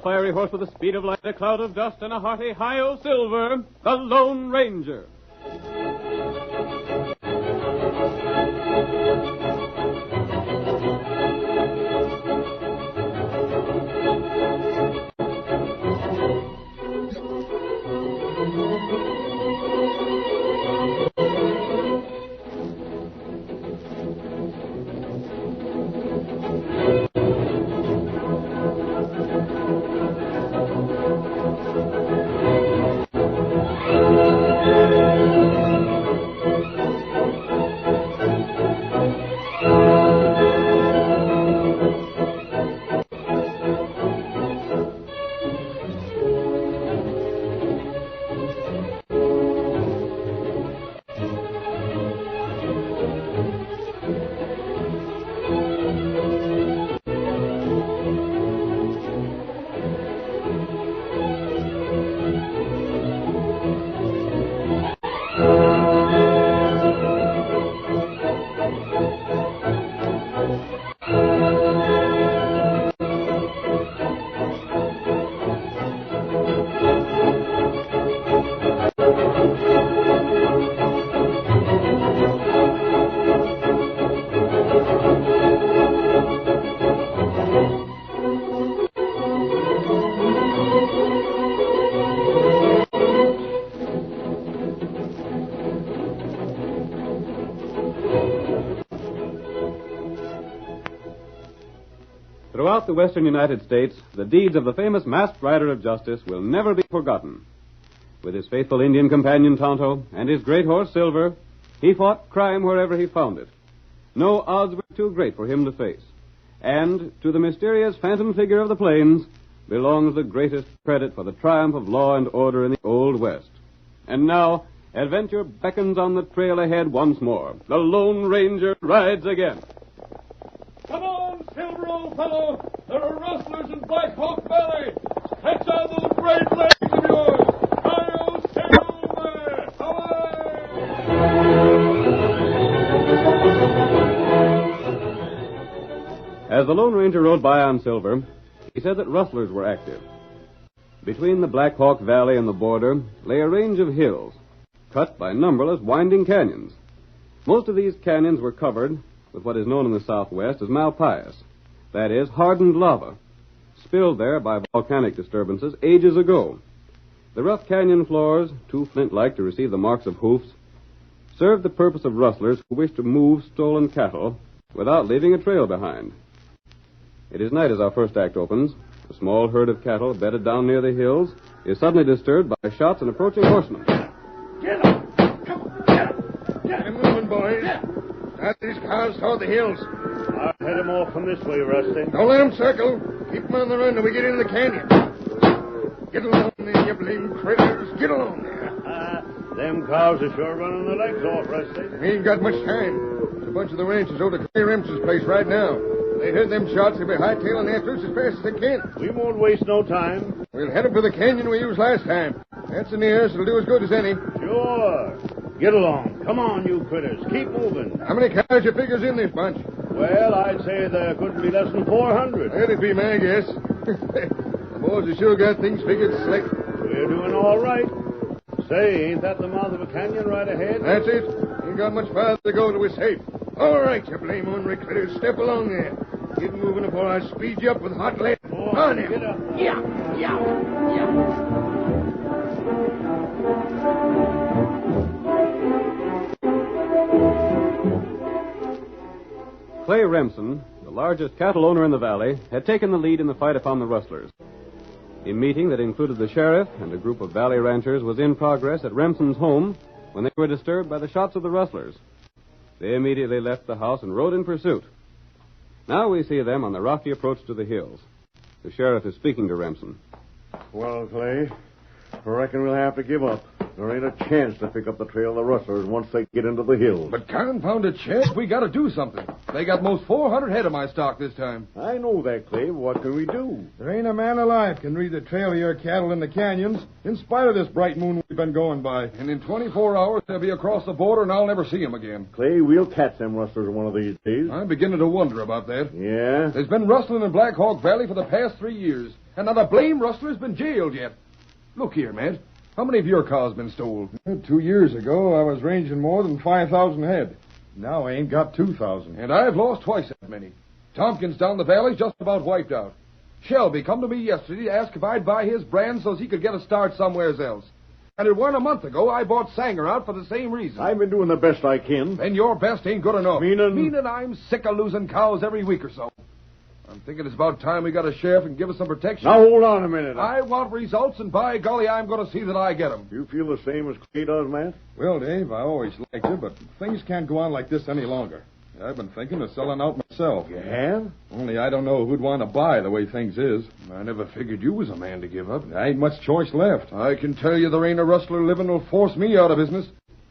fiery horse with the speed of light, a cloud of dust, and a hearty hi-yo silver, the Lone Ranger. Throughout the western United States, the deeds of the famous masked rider of justice will never be forgotten. With his faithful Indian companion Tonto and his great horse Silver, he fought crime wherever he found it. No odds were too great for him to face. And to the mysterious phantom figure of the plains belongs the greatest credit for the triumph of law and order in the Old West. And now, adventure beckons on the trail ahead once more. The Lone Ranger rides again. Come on, Silver, old fellow. There are rustlers in Black Hawk Valley. Stretch out those great legs of yours. Hi-yo, Silver! Away! As the Lone Ranger rode by on Silver, he said that rustlers were active. Between the Black Hawk Valley and the border lay a range of hills, cut by numberless winding canyons. Most of these canyons were covered with what is known in the Southwest as malpais, that is, hardened lava, spilled there by volcanic disturbances ages ago. The rough canyon floors, too flint-like to receive the marks of hoofs, served the purpose of rustlers who wished to move stolen cattle without leaving a trail behind. It is night as our first act opens. A small herd of cattle bedded down near the hills is suddenly disturbed by shots and approaching horsemen. Get up! Come on, get up! Get them moving, boys. Start these cows toward the hills. I'll head them off from this way, Rusty. Don't let them circle. Keep them on the run till we get into the canyon. Get along there, you blame critters. Get along there. Them cows are sure running their legs off, Rusty. We ain't got much time. There's a bunch of the ranchers over to Clay Remsen's place right now. They heard them shots. They'll be hightailing after us as fast as they can. We won't waste no time. We'll head up for the canyon we used last time. That's the nearest. It'll do as good as any. Sure. Get along. Come on, you critters. Keep moving. How many cows you figures in this bunch? Well, I'd say there couldn't be less than 400. That'd be my guess. The boys have sure got things figured slick. We're doing all right. Say, ain't that the mouth of a canyon right ahead? That's it. Ain't got much farther to go till we're safe. All right, you blame ornery critters. Step along there. Get moving before I speed you up with hot lead. On him. Get up. Yeah. Clay Remsen, the largest cattle owner in the valley, had taken the lead in the fight upon the rustlers. A meeting that included the sheriff and a group of valley ranchers was in progress at Remsen's home when they were disturbed by the shots of the rustlers. They immediately left the house and rode in pursuit. Now we see them on the rocky approach to the hills. The sheriff is speaking to Remsen. Well, Clay, I reckon we'll have to give up. There ain't a chance to pick up the trail of the rustlers once they get into the hills. But confounded chance, we got to do something. They got most 400 head of my stock this time. I know that, Clay. What can we do? There ain't a man alive can read the trail of your cattle in the canyons, in spite of this bright moon we've been going by. And in 24 hours, they'll be across the border, and I'll never see them again. Clay, we'll catch them rustlers one of these days. I'm beginning to wonder about that. Yeah? There's been rustling in Black Hawk Valley for the past 3 years, and not a blame rustler's been jailed yet. Look here, Matt. How many of your cows been stole? 2 years ago, I was ranging more than 5,000 head. Now I ain't got 2,000. And I've lost twice that many. Tompkins down the valley's just about wiped out. Shelby come to me yesterday to ask if I'd buy his brand so he could get a start somewhere else. And it weren't a month ago I bought Sanger out for the same reason. I've been doing the best I can. Then your best ain't good enough. Meaning I'm sick of losing cows every week or so. I'm thinking it's about time we got a sheriff and give us some protection. Now, hold on a minute. I want results, and by golly, I'm going to see that I get them. You feel the same as Clay does, Matt? Well, Dave, I always liked you, but things can't go on like this any longer. I've been thinking of selling out myself. You have? Only I don't know who'd want to buy the way things is. I never figured you was a man to give up. There ain't much choice left. I can tell you there ain't a rustler living who'll force me out of business.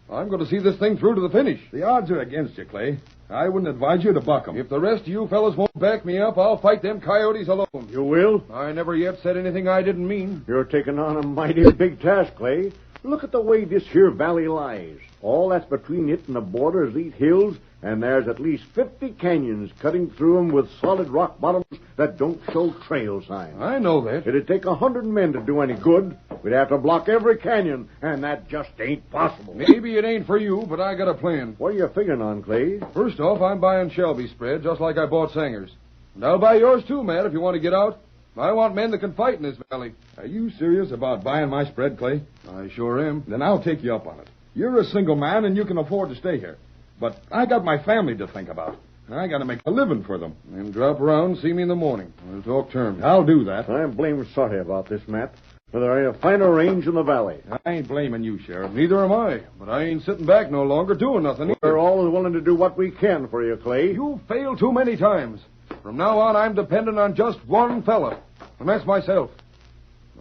I'm going to see this thing through to the finish. The odds are against you, Clay. I wouldn't advise you to buck 'em. If the rest of you fellas won't back me up, I'll fight them coyotes alone. You will? I never yet said anything I didn't mean. You're taking on a mighty big task, Clay. Look at the way this here valley lies. All that's between it and the border is these hills, and there's at least 50 canyons cutting through 'em with solid rock bottoms that don't show trail signs. I know that. It'd take 100 men to do any good. We'd have to block every canyon, and that just ain't possible. Maybe it ain't for you, but I got a plan. What are you figuring on, Clay? First off, I'm buying Shelby's spread, just like I bought Sanger's. And I'll buy yours too, Matt, if you want to get out. I want men that can fight in this valley. Are you serious about buying my spread, Clay? I sure am. Then I'll take you up on it. You're a single man, and you can afford to stay here. But I got my family to think about. I got to make a living for them. Then drop around, see me in the morning. We'll talk terms. I'll do that. I'm blamed sorry about this, Matt. But there ain't a finer range in the valley. I ain't blaming you, Sheriff. Neither am I. But I ain't sitting back no longer doing nothing either. We're always willing to do what we can for you, Clay. You've failed too many times. From now on, I'm dependent on just one fella. And that's myself.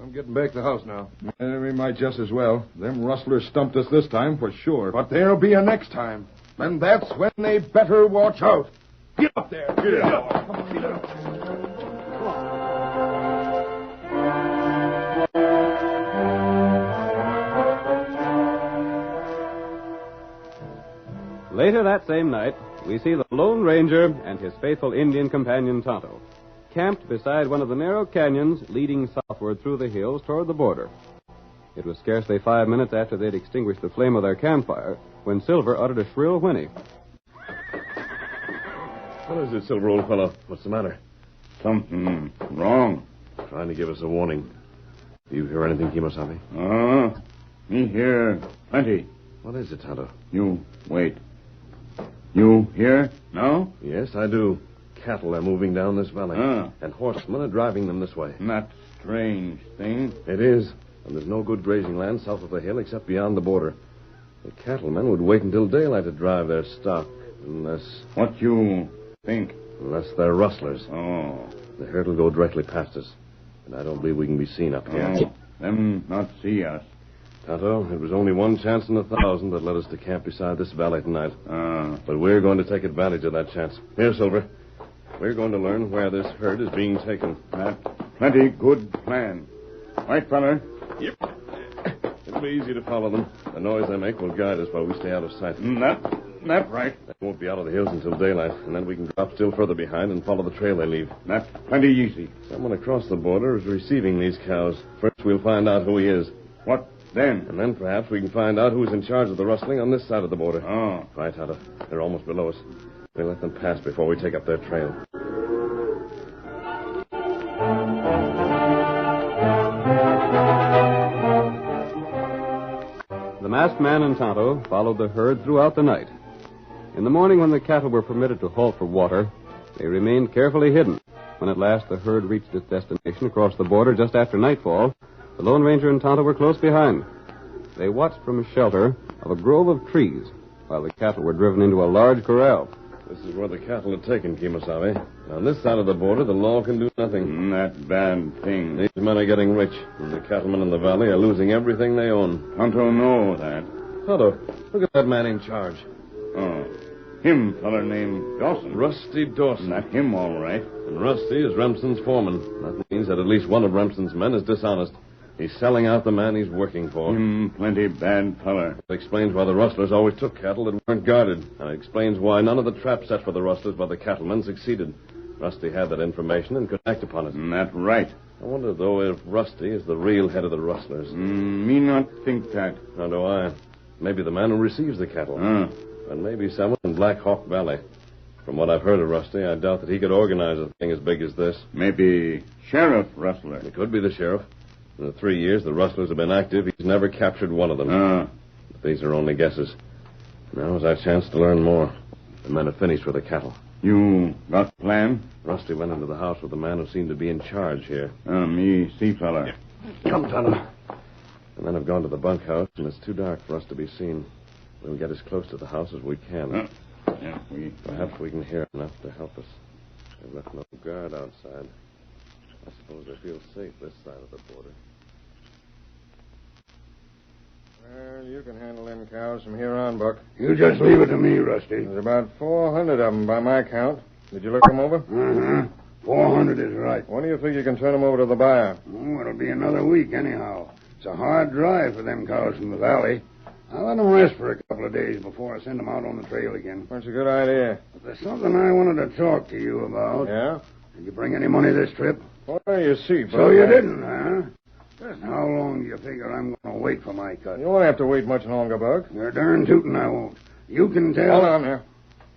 I'm getting back to the house now. We might just as well. Them rustlers stumped us this time for sure. But there'll be a next time. And that's when they better watch out. Get up there. Get up. Come on, get up. Later that same night, we see the Lone Ranger and his faithful Indian companion Tonto, camped beside one of the narrow canyons leading southward through the hills toward the border. It was scarcely 5 minutes after they'd extinguished the flame of their campfire when Silver uttered a shrill whinny. What is it, Silver, old fellow? What's the matter? Something wrong. Trying to give us a warning. Do you hear anything, Kemosabe? Me hear plenty. What is it, Tonto? You wait. You hear? No? Yes, I do. Cattle are moving down this valley. Ah. And horsemen are driving them this way. That strange thing. It is. And there's no good grazing land south of the hill except beyond the border. The cattlemen would wait until daylight to drive their stock. Unless What you think? they're rustlers. Oh. The herd will go directly past us. And I don't believe we can be seen up here. Them not see us. Tonto, it was only one chance in 1,000 that led us to camp beside this valley tonight. But we're going to take advantage of that chance. Here, Silver. We're going to learn where this herd is being taken. That plenty good plan. Right, fella? Yep. It'll be easy to follow them. The noise they make will guide us while we stay out of sight. That right. They won't be out of the hills until daylight, and then we can drop still further behind and follow the trail they leave. That plenty easy. Someone across the border is receiving these cows. First, we'll find out who he is. What then? And then perhaps we can find out who's in charge of the rustling on this side of the border. Oh. Right, Tonto. They're almost below us. We'll let them pass before we take up their trail. The masked man and Tonto followed the herd throughout the night. In the morning, when the cattle were permitted to halt for water, they remained carefully hidden. When at last the herd reached its destination across the border just after nightfall, the Lone Ranger and Tonto were close behind. They watched from a shelter of a grove of trees while the cattle were driven into a large corral. This is where the cattle are taken, Kemosabe. On this side of the border, the law can do nothing. That bad thing. These men are getting rich, and the cattlemen in the valley are losing everything they own. Tonto know that. Tonto, look at that man in charge. Oh. Him feller named Dawson. Rusty Dawson. Not him, all right. And Rusty is Remsen's foreman. That means that at least one of Remsen's men is dishonest. He's selling out the man he's working for. Him plenty bad feller. It explains why the rustlers always took cattle that weren't guarded. And it explains why none of the traps set for the rustlers by the cattlemen succeeded. Rusty had that information and could act upon it. That right. I wonder, though, if Rusty is the real head of the rustlers. Me not think that. How do I? Maybe the man who receives the cattle. And maybe someone in Black Hawk Valley. From what I've heard of Rusty, I doubt that he could organize a thing as big as this. Maybe Sheriff Rustler. It could be the sheriff. In the 3 years the rustlers have been active, he's never captured one of them. But these are only guesses. Now is our chance to learn more. The men have finished with the cattle. You got plan? Rusty went into the house with the man who seemed to be in charge here. Me see feller. Come, Tonto. The men have gone to the bunkhouse, and it's too dark for us to be seen. We'll get as close to the house as we can. Perhaps we can hear enough to help us. They've left no guard outside. I suppose they feel safe this side of the border. Well, you can handle them cows from here on, Buck. You just leave it to me, Rusty. There's about 400 of them by my count. Did you look them over? 400 is right. When do you think you can turn them over to the buyer? Oh, it'll be another week anyhow. It's a hard drive for them cows from the valley. I'll let them rest for a couple of days before I send them out on the trail again. That's a good idea. But there's something I wanted to talk to you about. Yeah? Did you bring any money this trip? Well, you see, Buck. So you didn't, huh? Just how long do you figure I'm going to wait for my cut? You won't have to wait much longer, Buck. You're darn tootin' I won't. You can tell... Hold on there.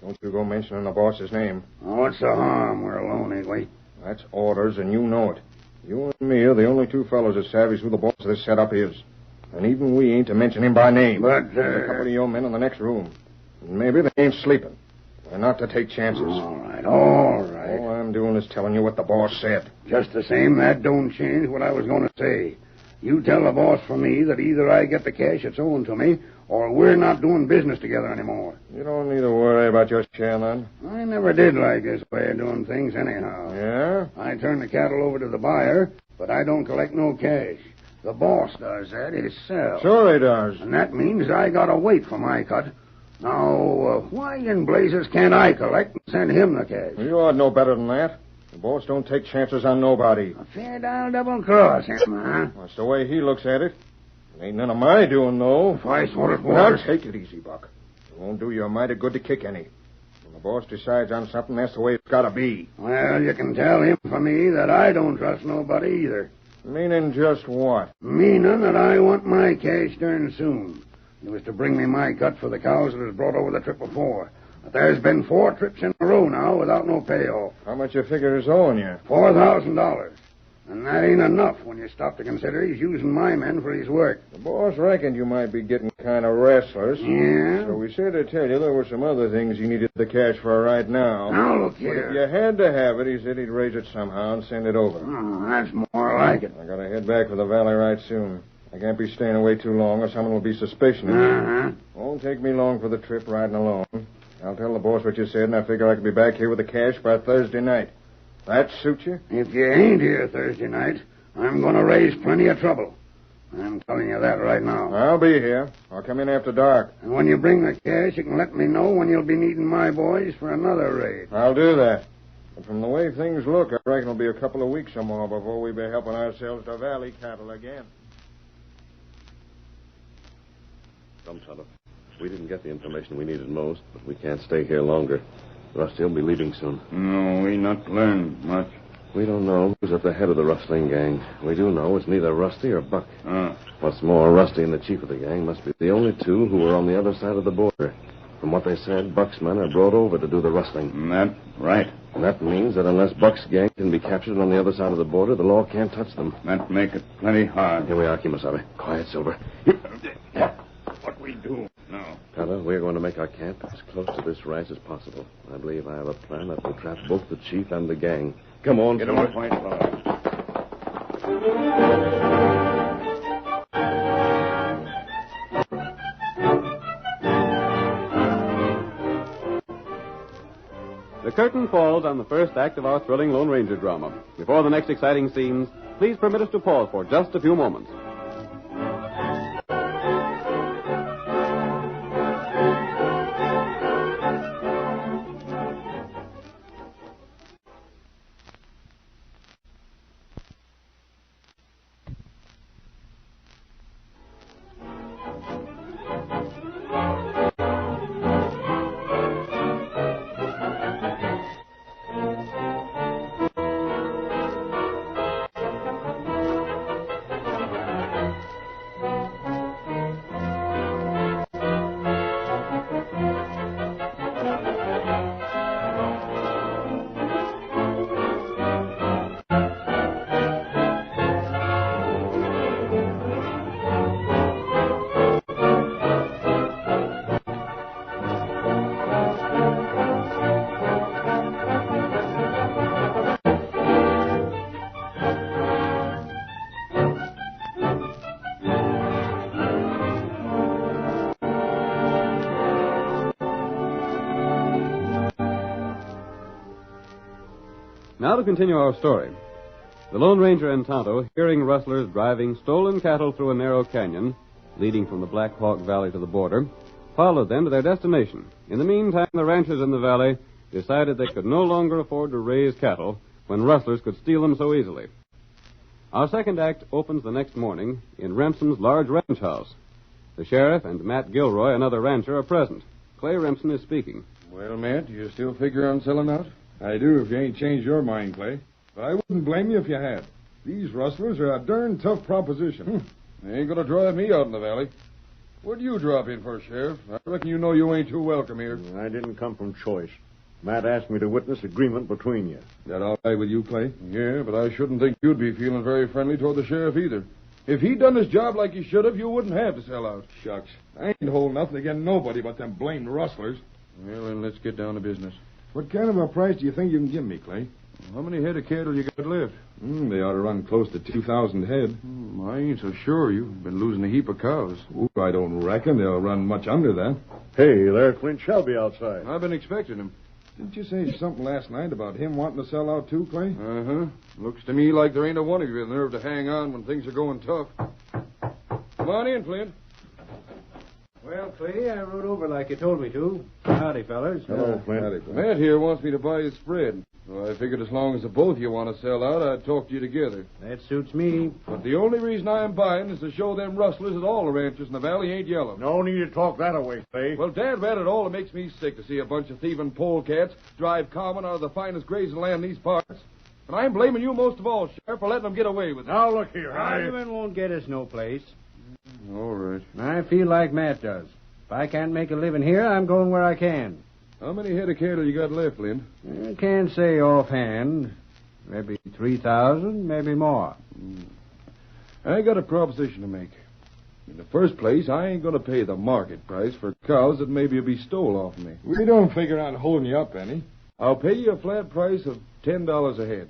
Don't you go mentioning the boss's name. Oh, what's the harm? We're alone, ain't we? That's orders, and you know it. You and me are the only two fellows that savvy who the boss of this setup is. And even we ain't to mention him by name. But, There's a couple of your men in the next room. And maybe they ain't sleeping. We're not to take chances. All right, all right. All I'm doing is telling you what the boss said. Just the same, that don't change what I was going to say. You tell the boss for me that either I get the cash that's owing to me, or we're not doing business together anymore. You don't need to worry about your share, then. I never did like this way of doing things anyhow. Yeah? I turn the cattle over to the buyer, but I don't collect no cash. The boss does that himself. Sure he does. And that means I gotta wait for my cut. Now, why in blazes can't I collect and send him the cash? You ought to know better than that. The boss don't take chances on nobody. A fair down double cross him, huh? That's the way he looks at it. It ain't none of my doing, though. If I sort it Now, was. take it easy, Buck. It won't do you a mighty good to kick any. When the boss decides on something, that's the way it's gotta be. Well, you can tell him for me that I don't trust nobody either. Meaning just what? Meaning that I want my cash turned soon. It was to bring me my cut for the cows that was brought over the trip before. But there's been 4 trips in a row now without no payoff. How much you figure is owing you? $4,000. And that ain't enough when you stop to consider he's using my men for his work. The boss reckoned you might be getting kind of restless. Yeah? So we said to tell you there were some other things you needed the cash for right now. Now, look But here. if you had to have it, he said he'd raise it somehow and send it over. Oh, that's more like it. I gotta head back for the valley right soon. I can't be staying away too long or someone will be suspicious of me. Uh-huh. Won't take me long for the trip riding alone. I'll tell the boss what you said, and I figure I could be back here with the cash by Thursday night. That suit you? If you ain't here Thursday night, I'm going to raise plenty of trouble. I'm telling you that right now. I'll be here. I'll come in after dark. And when you bring the cash, you can let me know when you'll be needing my boys for another raid. I'll do that. But from the way things look, I reckon it'll be a couple of weeks or more before we'll be helping ourselves to valley cattle again. Come, Tonto. We didn't get the information we needed most, but we can't stay here longer. Rusty will be leaving soon. No, we not learn much. We don't know who's at the head of the rustling gang. We do know it's neither Rusty or Buck. What's more, Rusty and the chief of the gang must be the only two who are on the other side of the border. From what they said, Buck's men are brought over to do the rustling. That right. And that means that unless Buck's gang can be captured on the other side of the border, the law can't touch them. That make it plenty hard. Here we are, Kimasabe. Quiet, Silver. What we do now? Tonto, we're going to make our camp as close to this ranch as possible. I believe I have a plan that will trap both the chief and the gang. Come on, Get Silver. on point, fella. The curtain falls on the first act of our thrilling Lone Ranger drama. Before the next exciting scenes, please permit us to pause for just a few moments. Now to continue our story. The Lone Ranger and Tonto, hearing rustlers driving stolen cattle through a narrow canyon leading from the Black Hawk Valley to the border, followed them to their destination. In the meantime, the ranchers in the valley decided they could no longer afford to raise cattle when rustlers could steal them so easily. Our second act opens the next morning in Remsen's large ranch house. The sheriff and Matt Gilroy, another rancher, are present. Clay Remsen is speaking. Well, Matt, you still figure on selling out? I do if you ain't changed your mind, Clay. But I wouldn't blame you if you had. These rustlers are a darn tough proposition. They ain't gonna drive me out in the valley. What'd you drop in for, Sheriff? I reckon you know you ain't too welcome here. I didn't come from choice. Matt asked me to witness agreement between you. That all right with you, Clay? Yeah, but I shouldn't think you'd be feeling very friendly toward the sheriff either. If he'd done his job like he should have, you wouldn't have to sell out. Shucks. I ain't holding nothing against nobody but them blamed rustlers. Well, then let's get down to business. What kind of a price do you think you can give me, Clay? How many head of cattle you got left? They ought to run close to 2,000 head. I ain't so sure. You've been losing a heap of cows. Ooh, I don't reckon they'll run much under that. Hey, there's Clint Shelby outside. I've been expecting him. Didn't you say something last night about him wanting to sell out too, Clay? Uh-huh. Looks to me like there ain't a one of you with nerve to hang on when things are going tough. Come on in, Flint. Well, Clay, I rode over like you told me to. Howdy, fellas. Hello, Clint. Matt here wants me to buy his spread. So I figured as long as the both of you want to sell out, I'd talk to you together. That suits me. But the only reason I'm buying is to show them rustlers that all the ranchers in the valley ain't yellow. No need to talk that away, Clay. Well, Dad, rat it all, it makes me sick to see a bunch of thieving polecats drive common out of the finest grazing land in these parts. And I'm blaming you most of all, Sheriff, for letting them get away with it. Now, look here. Argument won't get us no place. All right. I feel like Matt does. If I can't make a living here, I'm going where I can. How many head of cattle you got left, Lynn? I can't say offhand. Maybe 3,000, maybe more. I got a proposition to make. In the first place, I ain't going to pay the market price for cows that maybe will be stole off of me. We don't figure on holding you up any. I'll pay you a flat price of $10 a head.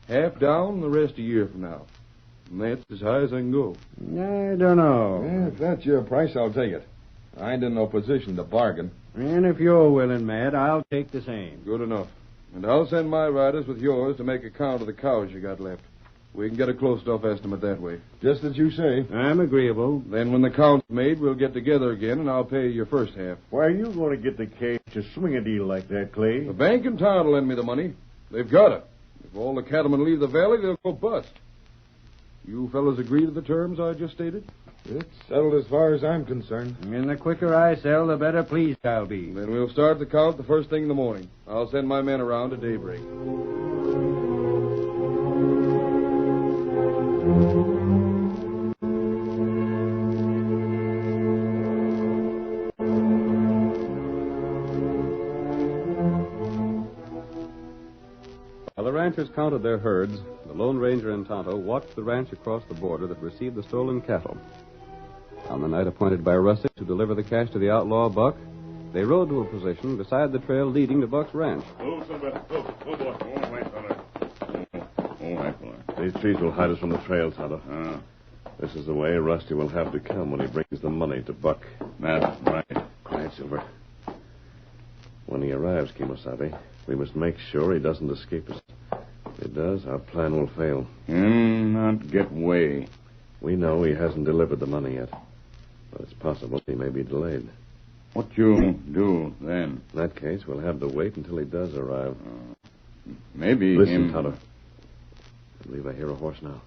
Half down the rest a year from now. And that's as high as I can go. I don't know. Yeah, if that's your price, I'll take it. I ain't in no position to bargain. And if you're willing, Matt, I'll take the same. Good enough. And I'll send my riders with yours to make a count of the cows you got left. We can get a close enough estimate that way. Just as you say. I'm agreeable. Then when the count's made, we'll get together again, and I'll pay you your first half. Where are you going to get the cash to swing a deal like that, Clay? The bank in town will lend me the money. They've got it. If all the cattlemen leave the valley, they'll go bust. You fellas agree to the terms I just stated? It's settled as far as I'm concerned. And the quicker I sell, the better pleased I'll be. Then we'll start the count the first thing in the morning. I'll send my men around at daybreak. While the ranchers counted their herds, the Lone Ranger and Tonto watched the ranch across the border that received the stolen cattle. On the night appointed by Rusty to deliver the cash to the outlaw Buck, they rode to a position beside the trail leading to Buck's ranch. Oh, somebody. Oh, boy. Oh, my fella. Oh, my fella. These trees will hide us from the trail, Tonto. This is the way Rusty will have to come when he brings the money to Buck. That's right. Quiet, Silver. When he arrives, Kimosabe, We must make sure he doesn't escape us. If he does, our plan will fail. Not get way. We know he hasn't delivered the money yet. But it's possible he may be delayed. What you do then? In that case, we'll have to wait until he does arrive. Maybe Listen, him... Tonto. I believe I hear a horse now.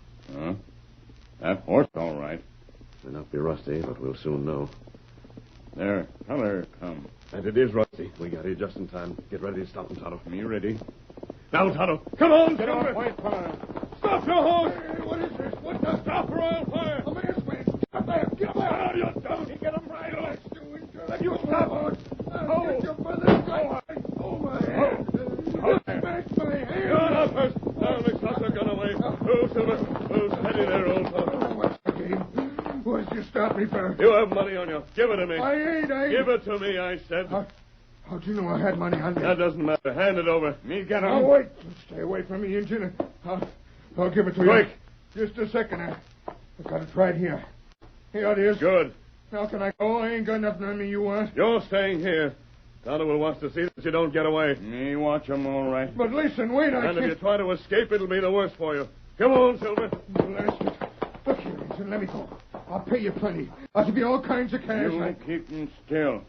That horse, all right. May not be Rusty, but we'll soon know. There, color come. And it is Rusty. We got here just in time. Get ready to stop him, Tonto. Me ready. Now, Tonto. Come on, Get off, white fire. Stop your horse! Hey, what is this? What the... Stop or I'll fire! A man's man! Stop there! Get him out! You dummy! Get him right on! Let you stop, horse! I'll get your brother's gun! Oh, my hand! Smack my hand! You're up first. Now, Miss Foster, gun away. Oh, Silver. Oh, steady there, old fellow. What's the game? What'd you stop me for? You have money on you. Give it to me. I ain't. Give it to me, I said. How'd you know I had money on me? That doesn't matter. Hand it over. Me get him. Oh, wait. Stay away from me, Injun. I'll give it to Quick. you. Just a second. I got it right here. Here it is. Good. Now can I go? I ain't got nothing on me you want. You're staying here. Tonto will watch to see that you don't get away. Me watch him, all right. But listen, wait. And if you try to escape, it'll be the worse for you. Come on, Silver. Blast it. Look here, Injun. Let me go. I'll pay you plenty. I'll give you all kinds of cash. You keep him still.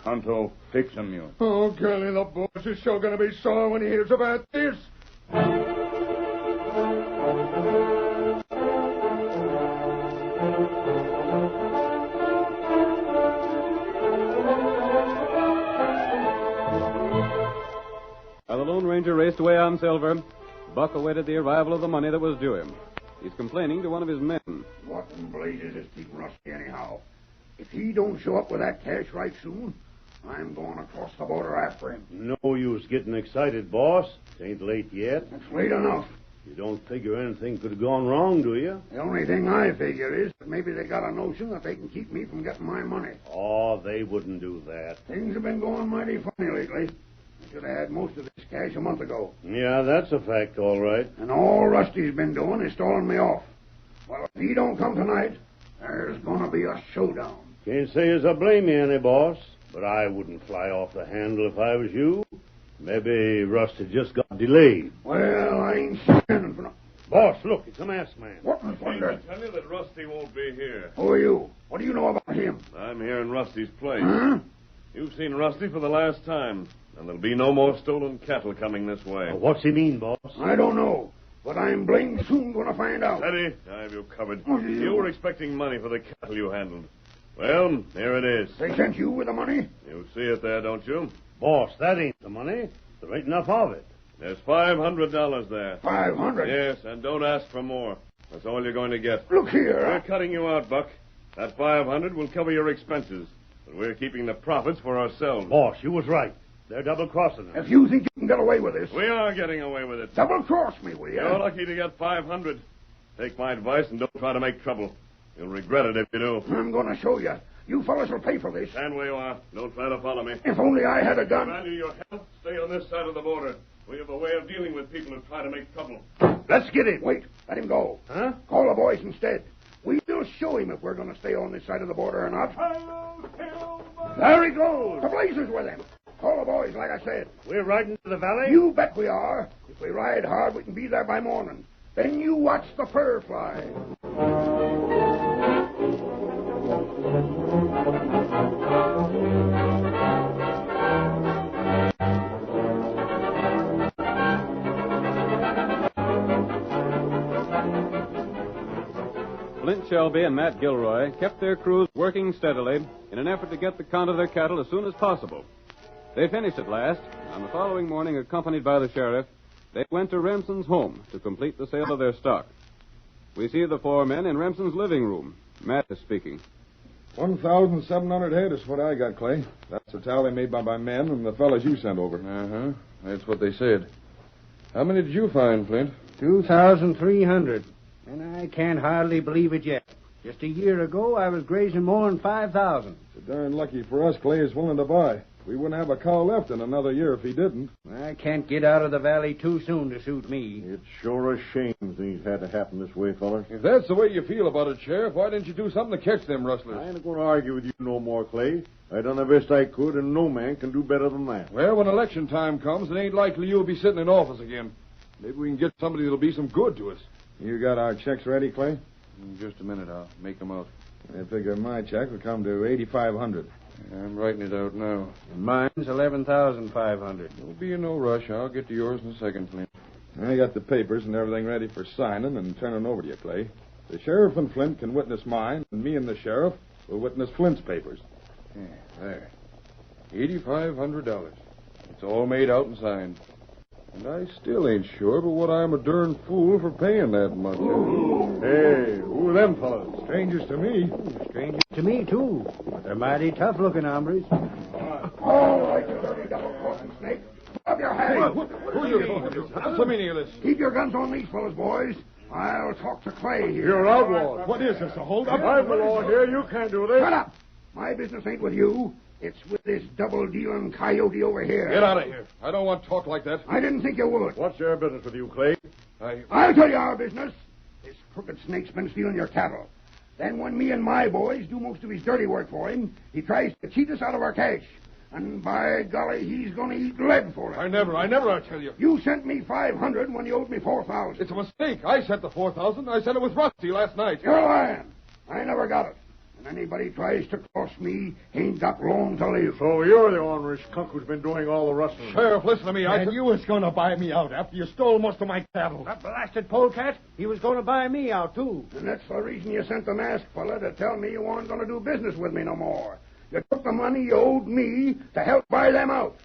Tonto fix him you. Oh, girlie, the boss is sure going to be sore when he hears about this. While the Lone Ranger raced away on Silver, Buck awaited the arrival of the money that was due him. He's complaining to one of his men. What in blazes is keeping Rusty anyhow? If he don't show up with that cash right soon, I'm going across the border after him. No use getting excited, boss. It ain't late yet. It's late enough. You don't figure anything could have gone wrong, do you? The only thing I figure is that maybe they got a notion that they can keep me from getting my money. Oh, they wouldn't do that. Things have been going mighty funny lately. I should have had most of this cash a month ago. Yeah, that's a fact, all right. And all Rusty's been doing is stalling me off. Well, if he don't come tonight, there's going to be a showdown. Can't say as I blame you any, boss, but I wouldn't fly off the handle if I was you. Maybe Rusty just got delayed. Well, I ain't standing for no... Boss, look, it's a masked man. What in I thunder? tell you that Rusty won't be here. Who are you? What do you know about him? I'm here in Rusty's place. Huh? You've seen Rusty for the last time, and there'll be no more stolen cattle coming this way. What's he mean, boss? I don't know, but I'm blamed soon going to find out. Steady. I have you covered. Oh, You were expecting money for the cattle you handled. Well, here it is. They sent you with the money? You see it there, don't you? Boss, that ain't the money. There ain't enough of it. There's $500 there. 500? Yes, and don't ask for more. That's all you're going to get. Look here. We're cutting you out, Buck. That $500 will cover your expenses, but we're keeping the profits for ourselves. Boss, you was right. They're double-crossing us. If you think you can get away with this, We are getting away with it. double-cross me, will you? You're lucky to get $500. Take my advice and don't try to make trouble. You'll regret it if you do. I'm going to show you. You fellas will pay for this. Stand where you are. Don't try to follow me. If only I had a gun. Value your health. Stay on this side of the border. We have a way of dealing with people who try to make trouble. Let's get him. Wait, let him go. Huh? Call the boys instead. We'll show him if we're going to stay on this side of the border or not. There he goes. The blazes with him. Call the boys, like I said. We're riding to the valley? You bet we are. If we ride hard, we can be there by morning. Then you watch the fur fly. Flint Shelby and Matt Gilroy kept their crews working steadily in an effort to get the count of their cattle as soon as possible. They finished at last. On the following morning, accompanied by the sheriff, they went to Remsen's home to complete the sale of their stock. We see the four men in Remsen's living room. Matt is speaking. 1,700 head is what I got, Clay. That's the tally made by my men and the fellas you sent over. Uh-huh. That's what they said. How many did you find, Flint? 2,300. And I can't hardly believe it yet. Just a year ago, I was grazing more than 5,000. It's darn lucky for us Clay is willing to buy. We wouldn't have a cow left in another year if he didn't. I can't get out of the valley too soon to suit me. It's sure a shame things had to happen this way, feller. If that's the way you feel about it, Sheriff, why didn't you do something to catch them rustlers? I ain't going to argue with you no more, Clay. I done the best I could, and no man can do better than that. Well, when election time comes, it ain't likely you'll be sitting in office again. Maybe we can get somebody that'll be some good to us. You got our checks ready, Clay? In just a minute, I'll make them out. I figure my check will come to $8,500. I'm writing it out now. And mine's $11,500. Don't be in no rush. I'll get to yours in a second, Flint. I got the papers and everything ready for signing and turning over to you, Clay. The sheriff and Flint can witness mine, and me and the sheriff will witness Flint's papers. Yeah, there. $8,500. It's all made out and signed. And I still ain't sure but what I'm a darn fool for paying that much. Hey, who are them fellas? Strangers to me. Strangers to me, too. But they're mighty tough-looking hombres. All right, you dirty double-crossing snake. Up your head. Who are you talking to? What's the meaning of this? Keep your guns on these fellas, boys. I'll talk to Clay here. You're outlaws. What is this, a hold-up? I'm the law here. You can't do this. Shut up. My business ain't with you. It's with this double-dealing coyote over here. Get out of here. I don't want talk like that. I didn't think you would. What's your business with you, Clay? I'll tell you our business. This crooked snake's been stealing your cattle. Then when me and my boys do most of his dirty work for him, he tries to cheat us out of our cash. And by golly, he's going to eat lead for it. I never, I tell you. You sent me $500 when you owed me $4,000. It's a mistake. I sent the $4,000. I sent it with Rusty last night. You're lying. I never got it. And anybody tries to cross me ain't got long to live. So you're the ornery skunk who's been doing all the rustling. Sheriff, listen to me. And you was going to buy me out after you stole most of my cattle. That blasted polecat, he was going to buy me out, too. And that's the reason you sent the masked fella to tell me you weren't going to do business with me no more. You took the money you owed me to help buy them out.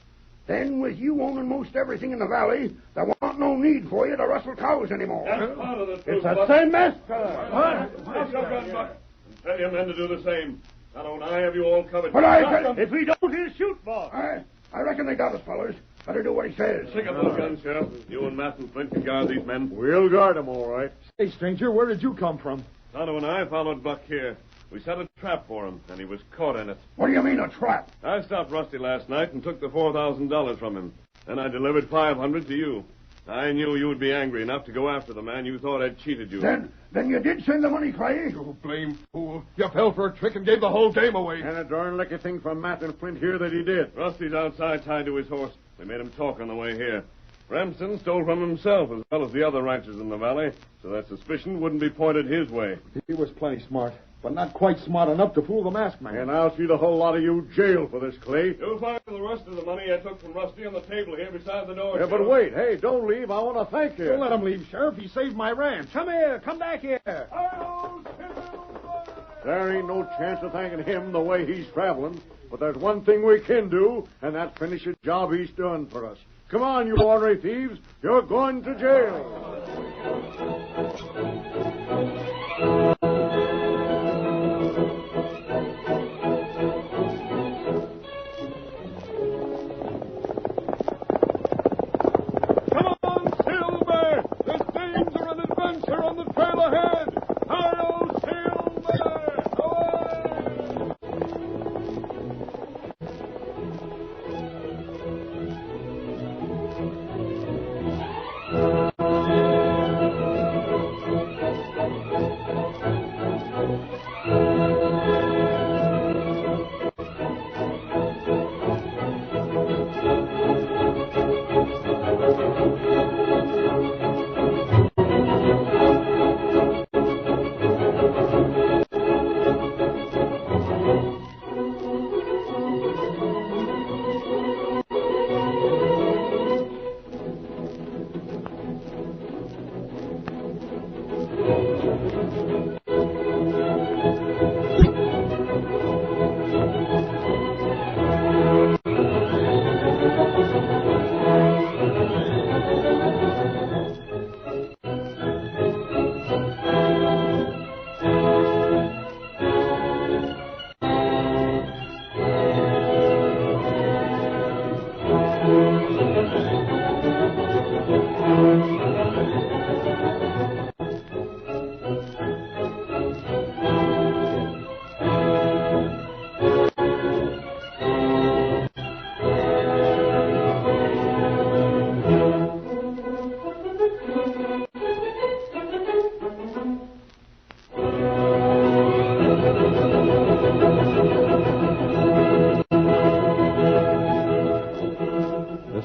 Then, with you owning most everything in the valley, there wasn't no need for you to rustle cows anymore. That's part of the truth, It's the Buck. same mess, fella. Take your gun, Buck. And tell your men to do the same. Not only I have you all covered. But If we don't, he'll shoot, boss. I reckon they got us, fellas. Better do what he says. Pick up those guns, Sheriff. You and Matt and Flint can guard these men. We'll guard them, all right. Hey, stranger, where did you come from? Tonto and I followed Buck here. We set a trap for him, and he was caught in it. What do you mean, a trap? I stopped Rusty last night and took the $4,000 from him. Then I delivered $500 to you. I knew you would be angry enough to go after the man you thought had cheated you. Then you did send the money, Clay? You blame fool. You fell for a trick and gave the whole game away. And a darn lucky thing from Matt and Flint here that he did. Rusty's outside tied to his horse. We made him talk on the way here. Remsen stole from himself as well as the other ranchers in the valley, so that suspicion wouldn't be pointed his way. He was plenty smart, but not quite smart enough to fool the masked man. And I'll see the whole lot of you jailed for this, Clay. You'll find the rest of the money I took from Rusty on the table here beside the door. Yeah, but Sheriff. wait. Hey, don't leave. I want to thank you. Don't let him leave, Sheriff. He saved my ranch. Come here. Come back here. There ain't no chance of thanking him the way he's traveling. But there's one thing we can do, and that's finish the job he's done for us. Come on, you ornery thieves. You're going to jail. Come on, Silver! There's danger and adventure on the trail ahead! Hi-yo, Silver! Away!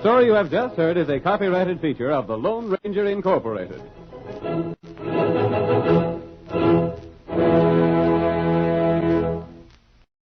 story you have just heard is a copyrighted feature of the Lone Ranger Incorporated.